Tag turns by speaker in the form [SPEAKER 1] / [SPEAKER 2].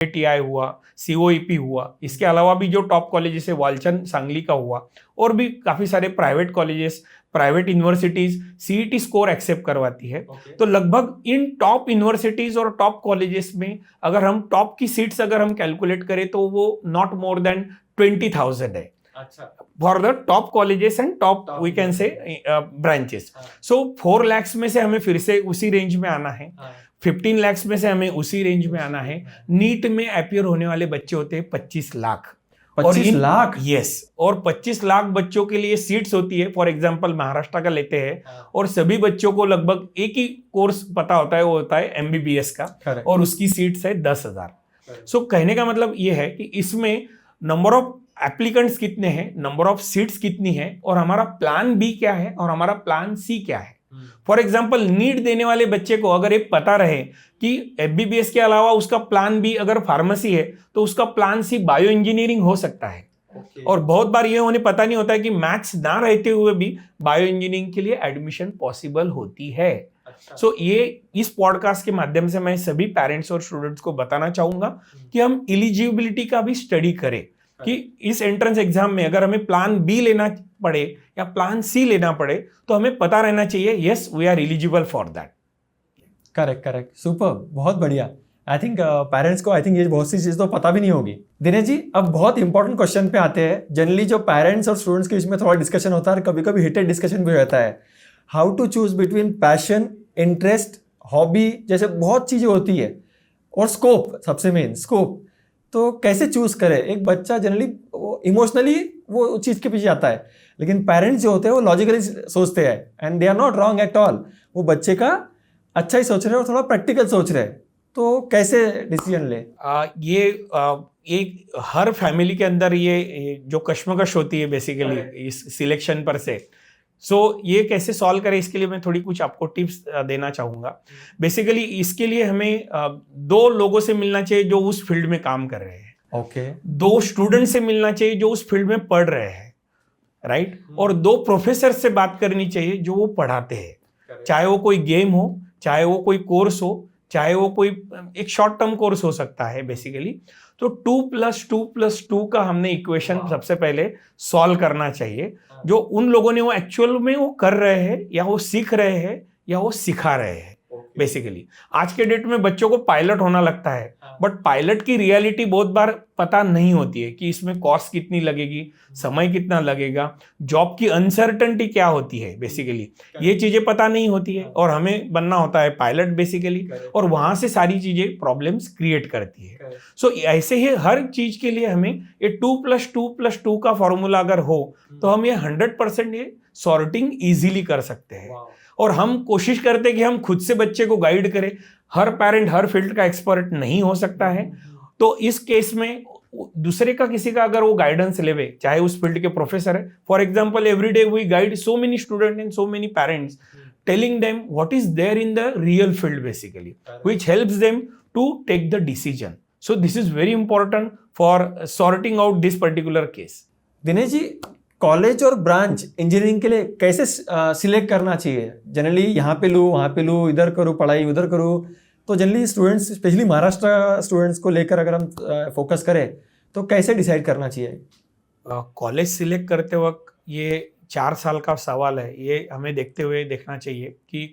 [SPEAKER 1] IITI हुआ, COEP हुआ, इसके अलावा भी जो टॉप कॉलेजेस है वालचंद सांगली का हुआ, और भी काफी सारे private colleges, private universities CET score accept करवाती है। तो लगभग इन टॉप यूनिवर्सिटीज और टॉप कॉलेजेस में अगर हम टॉप की सीट्स अगर हम कैलकुलेट करें तो वो नॉट मोर देन 20,000 है। अच्छा, for the top colleges and top we can say branches. So 4 lakhs में से हमें फिर से उसी रेंज में आना है, 15 lakhs में से हमें उसी रेंज में आना है। नीट में अपियर होने वाले बच्चे होते हैं 25 लाख।
[SPEAKER 2] 25 लाख?
[SPEAKER 1] यस, और 25 लाख बच्चों के लिए सीट्स होती है। फॉर एग्जांपल महाराष्ट्र का लेते हैं, और सभी बच्चों को लगभग एक ही कोर्स पता होता है, वो होता है MBBS का, और उसकी सीट्स है 10,000। सो कहने का मतलब ये है कि इसमें नंबर ऑफ एप्लीकेंट्स कितने हैं, नंबर ऑफ सीट्स कितनी है, और हमारा प्लान बी क्या है और हमारा प्लान सी क्या है। फॉर एग्जाम्पल नीट देने वाले बच्चे को अगर एक पता रहे कि MBBS के अलावा उसका प्लान बी अगर फार्मेसी है तो उसका प्लान सी बायो इंजीनियरिंग हो सकता है। और बहुत बार ये उन्हें पता नहीं होता है कि मैथ्स ना रहते हुए भी बायो इंजीनियरिंग के लिए एडमिशन पॉसिबल होती है। सो ये इस पॉडकास्ट के माध्यम से मैं सभी पेरेंट्स और स्टूडेंट्स को बताना चाहूंगा कि हम एलिजिबिलिटी का भी स्टडी करें, कि इस एंट्रेंस एग्जाम में अगर हमें प्लान बी लेना पड़े या प्लान सी लेना पड़े तो हमें पता रहना चाहिए yes we are eligible for that.
[SPEAKER 2] Correct, super, बहुत बढ़िया। आई थिंक पेरेंट्स को ये बहुत सी चीज़ तो पता भी नहीं होगी। दिनेश जी, अब बहुत इंपॉर्टेंट क्वेश्चन पे आते हैं। जनरली जो पेरेंट्स और स्टूडेंट्स के बीच में थोड़ा डिस्कशन होता है और कभी कभी हीटेड डिस्कशन भी रहता है। How to choose between passion, interest, hobby, जैसे बहुत चीज़ें होती है, और स्कोप, सबसे मेन स्कोप। तो कैसे चूज करे? एक बच्चा जनरली इमोशनली वो उस चीज़ के पीछे आता है, लेकिन पेरेंट्स जो होते हैं वो लॉजिकली सोचते हैं, and they are not wrong at all. वो बच्चे का अच्छा ही सोच रहे हैं और थोड़ा प्रैक्टिकल सोच रहे हैं। तो कैसे डिसीजन ले?
[SPEAKER 1] ये हर फैमिली के अंदर ये जो कश्मकश होती है बेसिकली इस सिलेक्शन पर से। ये कैसे सॉल्व करें, इसके लिए मैं थोड़ी कुछ आपको टिप्स देना चाहूंगा। बेसिकली इसके लिए हमें 2 लोगों से मिलना चाहिए जो उस फील्ड में काम कर रहे हैं। 2 स्टूडेंट से मिलना चाहिए जो उस फील्ड में पढ़ रहे हैं, राइट। और 2 प्रोफेसर से बात करनी चाहिए जो वो पढ़ाते हैं, चाहे वो कोई गेम हो, चाहे वो कोई कोर्स हो, चाहे वो कोई एक शॉर्ट टर्म कोर्स हो सकता है बेसिकली। तो 2+2+2 का हमने इक्वेशन सबसे पहले सॉल्व करना चाहिए, जो उन लोगों ने वो एक्चुअल में वो कर रहे हैं या वो सीख रहे हैं या वो सिखा रहे हैं। बेसिकली आज के डेट में बच्चों को पायलट होना लगता है, बट पायलट की रियलिटी बहुत बार पता नहीं होती है कि इसमें कॉस्ट कितनी लगेगी, समय कितना लगेगा, जॉब की अनसर्टेनिटी क्या होती है। बेसिकली ये चीजें पता नहीं होती है और हमें बनना होता है पायलट बेसिकली, और वहां से सारी चीजें प्रॉब्लम्स क्रिएट करती है। सो ऐसे ही हर चीज के लिए हमें ये 2+2+2 का फॉर्मूला अगर हो तो हम ये 100% ये सॉर्टिंग इजीली कर सकते हैं। और हम कोशिश करते हैं कि हम खुद से बच्चे को गाइड करें। हर पेरेंट हर फील्ड का एक्सपर्ट नहीं हो सकता है, तो इस केस में दूसरे का किसी का अगर वो गाइडेंस लेवे, चाहे उस फील्ड के प्रोफेसर है। For example every day we guide so many student and so many parents, telling them what is there in the real field basically, which helps them to take the decision. So this is very important for sorting out this particular case.
[SPEAKER 2] Dinesh ji, college और branch engineering के लिए कैसे select करना चाहिए? Generally यहाँ पे लूँ, वहाँ पे लूँ, इधर करूँ पढ़ाई, उधर करूँ। तो generally students, specially Maharashtra students को लेकर अगर हम फोकस करें तो कैसे डिसाइड करना चाहिए?
[SPEAKER 1] कॉलेज सिलेक्ट करते वक्त ये 4 साल का सवाल है, ये हमें देखते हुए देखना चाहिए कि